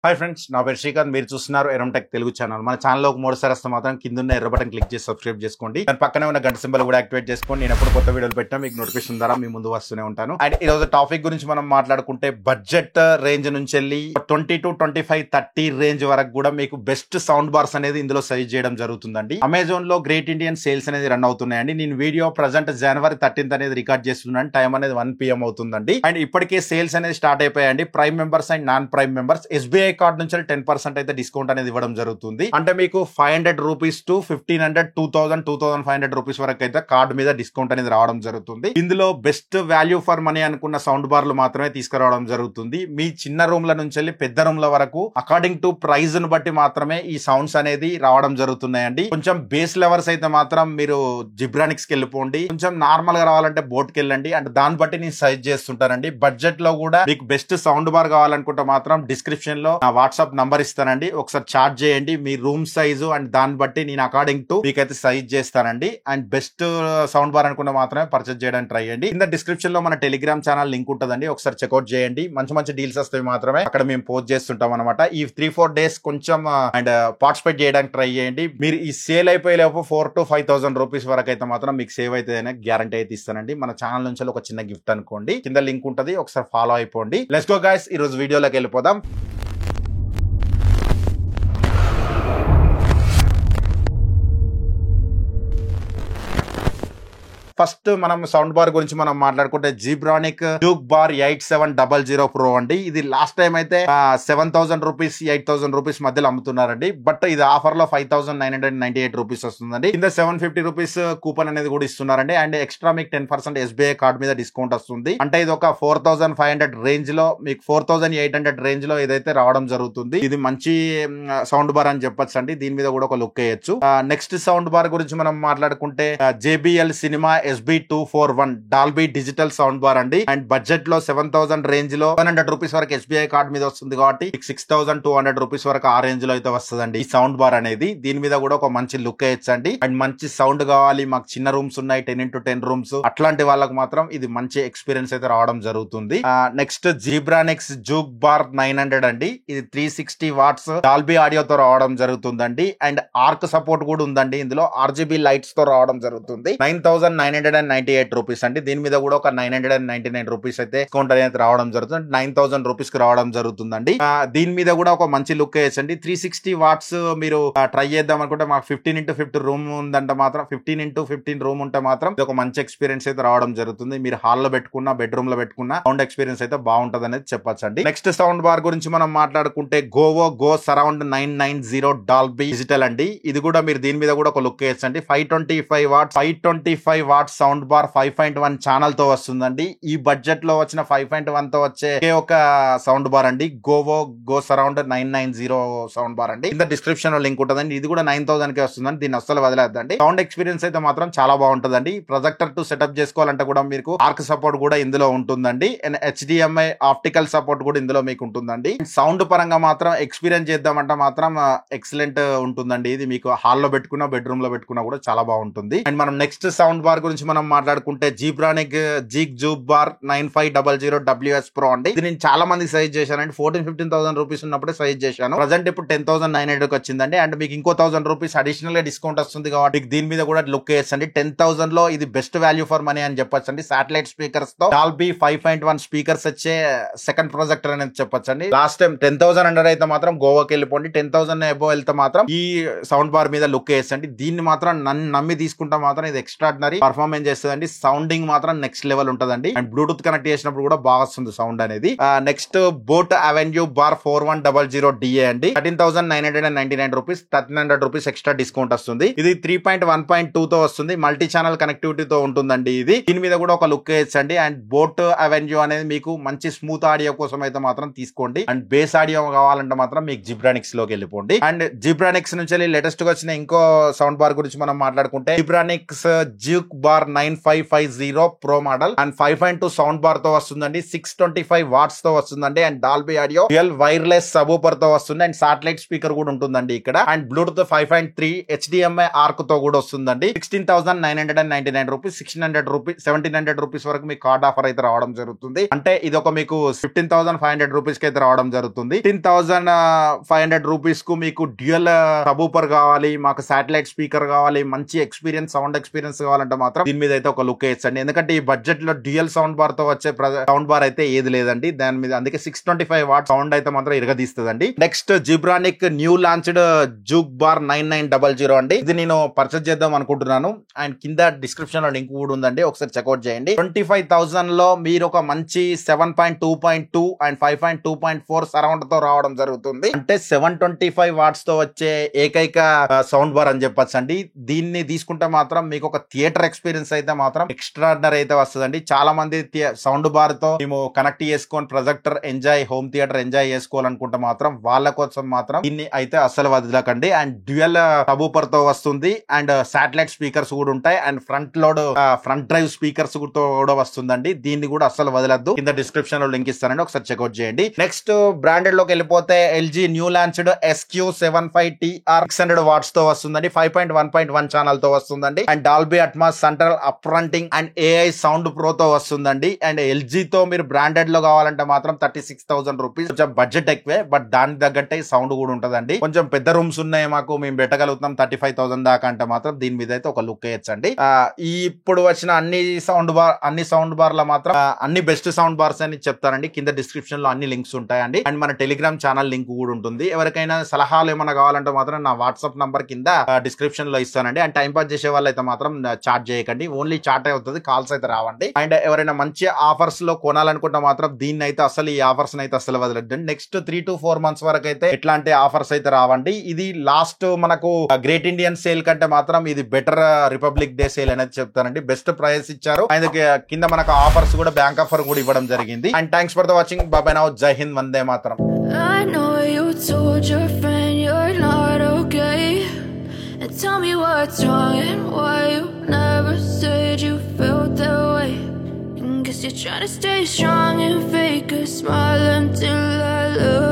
Hi friends, నా పేరు శ్రీకాంత్. మీరు చూస్తున్నారు ఎరంటెక్ తెలుగు ఛానల్. మన ఛానల్లో ఒక మూడుసారి వస్తే మాత్రం కింద ఉన్న ఎర్ర బటన్ క్లిక్ చేసి సబ్స్క్రైబ్ చేసుకోండి. దాని పక్కనే ఉన్న గంట సింబల్ కూడా యాక్టివేట్ చేసుకోండి. నేను ఎప్పుడు కొత్త వీడియోలు పెట్టినా మీకు నోటిఫికేషన్ ద్వారా మీ ముందు వస్తూనే ఉంటాను. అండ్ ఈ రోజు టాపిక్ గురించి మనం మాట్లాడుకుంటే బడ్జెట్ రేంజ్ నుంచి వెళ్ళి 20 to 25, 30 రేంజ్ వరకు కూడా మీకు బెస్ట్ సౌండ్ బార్స్ అనేది ఇందులో సజెస్ట్ చేయడం జరుగుతుందండి. అమెజాన్ లో గ్రేట్ ఇండియన్ సేల్స్ అనేది రన్ అవుతున్నాయండి. నేను వీడియో ప్రజెంట్ January 13th అనేది రికార్డ్ చేస్తున్నాను. టైం అనేది 1 PM అవుతుందండి. అండ్ ఇప్పటికే సేల్స్ అనేది స్టార్ట్ అయిపోయాయండి. Prime members and non prime members SBI card నుంచి 10% అయితే డిస్కౌంట్ అనేది ఇవ్వడం జరుగుతుంది. అంటే మీకు 500 రూపీస్ టు 1500, 2000, 2500 రూపీస్ వరకు అయితే కార్డు మీద డిస్కౌంట్ అనేది రావడం జరుగుతుంది. ఇందులో బెస్ట్ వాల్యూ ఫర్ మనీ అనుకున్న సౌండ్ బార్లు మాత్రమే తీసుకురావడం జరుగుతుంది. మీ చిన్న రూమ్ ల నుంచి వెళ్ళి పెద్ద రూమ్ ల వరకు అకార్డింగ్ టు ప్రైజ్ ను బట్టి మాత్రమే ఈ సౌండ్స్ అనేది రావడం జరుగుతున్నాయండి. కొంచెం బేస్ లెవర్స్ అయితే మాత్రం మీరు జిబ్రానిక్స్ కి వెళ్ళిపోండి. కొంచెం నార్మల్ గా రావాలంటే బోట్ కి వెళ్ళండి. అండ్ దాన్ని బట్టి నేను సజెస్ట్ చేస్తుంటానండి. బడ్జెట్ లో కూడా మీకు బెస్ట్ సౌండ్ బార్ కావాలనుకుంటే మాత్రం డిస్క్రిప్షన్ లో నా వాట్సాప్ నంబర్ ఇస్తానండి. ఒకసారి చార్ట్ చేయండి. మీ రూమ్ సైజు అండ్ దాన్ని బట్టి నేను అకార్డింగ్ టు మీకైతే సజెస్ట్ చేస్తానండి. అండ్ బెస్ట్ సౌండ్ బార్ అనుకున్న మాత్రమే పర్చేజ్ చేయడానికి ట్రై చేయండి. కింద డిస్క్రిప్షన్ లో మన టెలిగ్రామ్ ఛానల్ లింక్ ఉంటుందండి. ఒకసారి చెక్అౌట్ చేయండి. మంచి మంచి డీల్స్ వస్తాయి మాత్రమే అక్కడ మేము పోస్ట్ చేస్తుంటాం అనమాట. ఈ 3-4 డేస్ కొంచెం అండ్ పార్టిసిపేట్ చేయడానికి ట్రై చేయండి. మీరు ఈ సేల్ అయిపోయే లోపు 4,000 to 5,000 రూపీస్ వరకు అయితే మాత్రం మీకు సేవ్ అయితే గ్యారంటీ అయితే ఇస్తానండి. మన ఛానల్ నుంచి ఒక చిన్న గిఫ్ట్ అనుకోండి. కింద లింక్ ఉంటుంది, ఒకసారి ఫాలో అయిపోండి. లెట్స్ గో గైస్, ఈ రోజు వీడియోలోకి వెళ్ళిపోదాం. ఫస్ట్ మనం సౌండ్ బార్ గురించి మనం మాట్లాడుకుంటే జిబ్రానిక్ డ్యూక్ బార్ 8700 Pro అండి. ఇది లాస్ట్ టైం అయితే 7,000 రూపీస్ 8,000 రూపీస్ మధ్యలో అమ్ముతున్నారండి. బట్ ఇది ఆఫర్ లో 5,998 రూపీస్ వస్తుందండి. కింద 750 రూపీస్ కూపన్ అనేది కూడా ఇస్తున్నారండి. అండ్ ఎక్స్ట్రా మీకు 10% SBI కార్డ్ మీద డిస్కౌంట్ వస్తుంది. అంటే ఇది ఒక 4,500 రేంజ్ లో మీకు 4,800 రేంజ్ లో ఇదైతే రావడం జరుగుతుంది. ఇది మంచి సౌండ్ బార్ అని చెప్పొచ్చు అండి. దీని మీద కూడా ఒక లుక్ వేయచ్చు. నెక్స్ట్ సౌండ్ బార్ గురించి మనం మాట్లాడుకుంటే JBL cinema SB241 Dolby digital sound bar అండి. అండ్ బడ్జెట్ లో 7,000 రేంజ్ లో 700 రూపీస్ వరకు SBI కార్డ్ మీద వస్తుంది కాబట్టి 6,200 రూపీస్ వరకు ఆ రేంజ్ లో అయితే వస్తుందండి ఈ సౌండ్ బార్ అనేది. దీని మీద కూడా ఒక మంచి లుక్ వేయచ్చండి. అండ్ మంచి సౌండ్ కావాలి, మాకు చిన్న రూమ్స్ ఉన్నాయి 10x10 రూమ్స్, అట్లాంటి వాళ్ళకి మాత్రం ఇది మంచి ఎక్స్పీరియన్స్ అయితే రావడం జరుగుతుంది. నెక్స్ట్ జిబ్రానిక్స్ డ్యూక్ బార్ 900 అండి. ఇది 360 వాట్స్ డాల్బీ ఆడియోతో రావడం జరుగుతుందండి. అండ్ ఆర్క్ సపోర్ట్ కూడా ఉందండి. ఇందులో RGB లైట్స్ తో రావడం జరుగుతుంది. 9,998 రూపీస్ అండి. దీని మీద కూడా ఒక 999 రూపీస్ అయితే డిస్కౌంట్ అనేది రావడం జరుగుతుంది. 9,000 రూపీస్ కి రావడం జరుగుతుందండి. దీని మీద కూడా ఒక మంచి లుక్ వేయచ్చండి. 360 వాట్స్ మీరు ట్రై చేద్దాం అనుకుంటే మాకు 15x50 రూమ్ ఉందంటే మాత్రం 15x15 రూమ్ ఉంటే మాత్రం ఇది ఒక మంచి ఎక్స్పీరియన్స్ అయితే రావడం జరుగుతుంది. మీరు హాల్లో పెట్టుకున్నా బెడ్రూమ్ లో పెట్టుకున్నా సౌండ్ ఎక్స్పీరియన్స్ అయితే బాగుంటది అనేది చెప్పొచ్చండి. నెక్స్ట్ సౌండ్ బార్ గురించి మనం మాట్లాడుకుంటే గో సరౌండ్ 990 డాల్బీ డిజిటల్ అండి. ఇది కూడా మీరు దీని మీద కూడా ఒక లుక్ వేయచ్చండి. 525 వాట్స్ సౌండ్ బార్ 5.1 ఛానల్ తో వస్తుందండి. ఈ బడ్జెట్ లో వచ్చిన 5.1 తో వచ్చే ఒక సౌండ్ బార్ అండి. గో సరౌండ్ 990 సౌండ్ బార్ అండి. కింద డిస్క్రిప్షన్ లో లింక్ ఉంటుందండి. ఇది కూడా 9,000 కే వస్తుందండి. దీన్ని అస్సలు వదిలేద్దండి. సౌండ్ ఎక్స్పీరియన్స్ అయితే మాత్రం చాలా బాగుంటుందండి. ప్రొజెక్టర్ టు సెటప్ చేసుకోవాలంటే కూడా మీకు ఆర్క్ సపోర్ట్ కూడా ఇందులో ఉంటుందండి. అండ్ HDMI ఆప్టికల్ సపోర్ట్ కూడా ఇందులో మీకు ఉంటుందండి. సౌండ్ పరంగా మాత్రం ఎక్స్పీరియన్స్ చేద్దామంటే మాత్రం ఎక్సలెంట్ ఉంటుందండి. ఇది మీకు హాల్లో పెట్టుకున్నా బెడ్రూమ్ లో పెట్టుకున్నా కూడా చాలా బాగుంటుంది. అండ్ మనం నెక్స్ట్ సౌండ్ బార్ గురించి మనం మాట్లాడుకుంటే జిబ్రానిక్ డ్యూక్ బార్ 9500 WS Pro అండి. ఇది నేను చాలా మంది సజెస్ట్ చేశానండి. 14,000-15,000 రూపీస్ ఉన్నప్పుడే సజెస్ట్ చేశాను. ప్రజెంట్ ఇప్పుడు 10,900 కి వచ్చిందండి. అండ్ మీకు ఇంకో 1,000 రూపీస్ అడిషనల్ గా డిస్కౌంట్ వస్తుంది కాబట్టి దీని మీద కూడా లుక్ వేసండి. 10,000 లో ఇది బెస్ట్ వాల్యూ ఫర్ మనీ అని చెప్పొచ్చండి. సాటిలైట్ స్పీకర్స్ తో డాల్బీ 5.1 స్పీకర్స్ వచ్చే సెకండ్ ప్రొజెక్టర్ అనేది చెప్పొచ్చండి. లాస్ట్ టైం 10,000 అండర్ అయితే మాత్రం గోవాకి వెళ్ళిపోండి. 10,000 అబోవ్ వెళ్తే మాత్రం ఈ సౌండ్ బార్ మీద లుక్ వేసండి. దీన్ని మాత్రం నన్ను నమ్మి తీసుకుంటా మాత్రం ఇది ఎక్స్ట్రాడినరీ పర్ఫార్మెన్స్ చేస్తుందండి. సౌండింగ్ మాత్రం నెక్స్ట్ లెవెల్ ఉంటదండి. అండ్ బ్లూటూత్ కనెక్ట్ చేసినప్పుడు కూడా బాగా వస్తుంది సౌండ్ అనేది. Next boat avenue bar 4100 DA అండి. 13,999 రూపీస్, 1,300 రూపీస్ ఎక్స్ట్రా డిస్కౌంట్ వస్తుంది. ఇది 3.1.2 తో వస్తుంది. మల్టీ ఛానల్ కనెక్టివిటీ తో ఉంటుందండి. ఇది దీని మీద కూడా ఒక లుక్ వేయచ్చండి. అండ్ బోట్ అవెన్యూ అనేది మీకు మంచి స్మూత్ ఆడియో కోసం అయితే మాత్రం తీసుకోండి. అండ్ బేస్ ఆడియో కావాలంటే మాత్రం మీకు జిబ్రానిక్స్ లోకి వెళ్ళిపోండి. అండ్ జిబ్రానిక్స్ నుంచి లేటెస్ట్ గా వచ్చిన ఇంకో సౌండ్ బార్ గురించి మనం మాట్లాడుకుంటే Zebronics Duke bar bar 9550 pro model and 5.2 sound bar తో వస్తుందండి. 625 వాట్స్ తో వస్తుందండి. And Dolby audio dual wireless subwoofer తో వస్తుంది. అండ్ సాటిలైట్ స్పీకర్ కూడా ఉంటుందండి ఇక్కడ. అండ్ బ్లూటూత్ 5.3 HDMI ఆర్క్ తో కూడా వస్తుందండి. 16,999 రూపీస్, 1700 రూపీస్ వరకు మీకు కార్డ్ ఆఫర్ అయితే రావడం జరుగుతుంది. అంటే ఇది ఒక మీకు 15,500 రూపీస్ కి అయితే రావడం జరుగుతుంది. 15,500 రూపీస్ కు మీకు డ్యూయల్ సబూఫర్ కావాలి, మాకు సాటిలైట్ స్పీకర్ కావాలి, మంచి ఎక్స్పీరియన్స్ సౌండ్ ఎక్స్పీరియన్స్ కావాలంటే మాత్రం దీని మీద అయితే ఒక లుక్ వేయచ్చండి. ఎందుకంటే ఈ బడ్జెట్ లో డ్యూయల్ సౌండ్ బార్ తో వచ్చే సౌండ్ బార్ అయితే ఏది లేదండి దాని మీద. అందుకే 625 వాట్ సౌండ్ అయితే మాత్రం ఇరగదీస్తుందండి. Next Zebronics new launched juke bar 9900 అండి. ఇది నేను పర్చేస్ చేద్దాం అనుకుంటున్నాను. అండ్ కింద డిస్క్రిప్షన్ లో లింక్ కూడా ఉందండి, ఒకసారి చెక్అౌట్ చేయండి. 25,000 లో మీరు ఒక మంచి 7.2.2 అండ్ 5.2.4 సరౌండ్ తో రావడం జరుగుతుంది. అంటే 725 వాట్స్ తో వచ్చే ఏకైక సౌండ్ బార్ అని చెప్పొచ్చు అండి. దీన్ని తీసుకుంటే మాత్రం మీకు ఒక థియేటర్ ఎక్స్పీరియన్స్ అయితే మాత్రం ఎక్స్ట్రాడినరీ అయితే వస్తుందండి. చాలా మంది సౌండ్ బార్ తో మేము కనెక్ట్ చేసుకొని projector enjoy, home theatre enjoy చేసుకోవాలనుకుంటే మాత్రం వాళ్ళ కోసం మాత్రం దీన్ని అయితే అస్సలు వదలకండి. అండ్ డ్యూయల్ సబూఫర్ తో వస్తుంది. అండ్ సాటిలైట్ స్పీకర్స్ కూడా ఉంటాయి. అండ్ ఫ్రంట్ డ్రైవ్ స్పీకర్స్ కూడా వస్తుందండి. దీన్ని కూడా అస్సలు వదలద్దు. కింద డిస్క్రిప్షన్ లో లింక్ ఇస్తానండి, ఒకసారి చెక్అౌట్ చేయండి. నెక్స్ట్ బ్రాండెడ్ లోకి వెళ్ళిపోతే LG new launched SQ75TR 600 watts తో వస్తుందండి. 5.1.1 ఛానల్ తో వస్తుందండి. అండ్ డాల్బీ అట్మాస్ సెంట్రల్ అప్రంటింగ్ అండ్ AI సౌండ్ ప్రో తో వస్తుందండి. అండ్ ఎల్జీ తో మీరు బ్రాండెడ్ లో కావాలంటే మాత్రం 36,000 రూపీస్. కొంచెం బడ్జెట్ ఎక్కువే, బట్ దానికి తగ్గట్టే సౌండ్ కూడా ఉంటదండి. కొంచెం పెద్ద రూమ్స్ ఉన్నాయి మాకు, మేము పెట్టగలుగుతాం 35,000 దాకా అంటే మాత్రం దీని మీద అయితే ఒక లుక్ వేయచ్చండి. ఇప్పుడు వచ్చిన అన్ని సౌండ్ బార్ లో మాత్రం అన్ని బెస్ట్ సౌండ్ బార్స్ అని చెప్తారండి. కింద డిస్క్రిప్షన్ లో అన్ని లింక్స్ ఉంటాయండి. అండ్ మన టెలిగ్రామ్ ఛానల్ లింక్ కూడా ఉంటుంది. ఎవరికైనా సలహాలు ఏమైనా కావాలంటే మాత్రం నా వాట్సాప్ నంబర్ కింద డిస్క్రిప్షన్ లో ఇస్తానండి. అండ్ టైం పాస్ చేసే వాళ్ళు అయితే మాత్రం చాట్ చేయకండి, ఓన్లీ చాట్ అవుతుంది, కాల్స్ అయితే రావండి. అండ్ ఎవరైనా మంచి ఆఫర్స్ లో కొనాలనుకుంటే మాత్రం దీన్ని అయితే అసలు ఈ ఆఫర్స్ అయితే అసలు వదలద్దండి. నెక్స్ట్ 3 to 4 months వరకు అయితే ఎట్లాంటి ఆఫర్స్ అయితే రావండి. ఇది లాస్ట్ మనకు గ్రేట్ ఇండియన్ సేల్ కంటే మాత్రం ఇది బెటర్ రిపబ్లిక్ డే సేల్ అనేది చెప్తానండి. బెస్ట్ ప్రైస్ ఇచ్చారు. అండ్ కింద మనకు ఆఫర్స్ కూడా బ్యాంక్ ఆఫర్ కూడా ఇవ్వడం జరిగింది. And thanks for the watching. బాబాయ్ నౌ. జై Hind. Vande Mataram. I know you told your friend you're not okay, and tell me what's wrong and why you never said you felt that way. Guess you're trying to stay strong and fake a smile until I look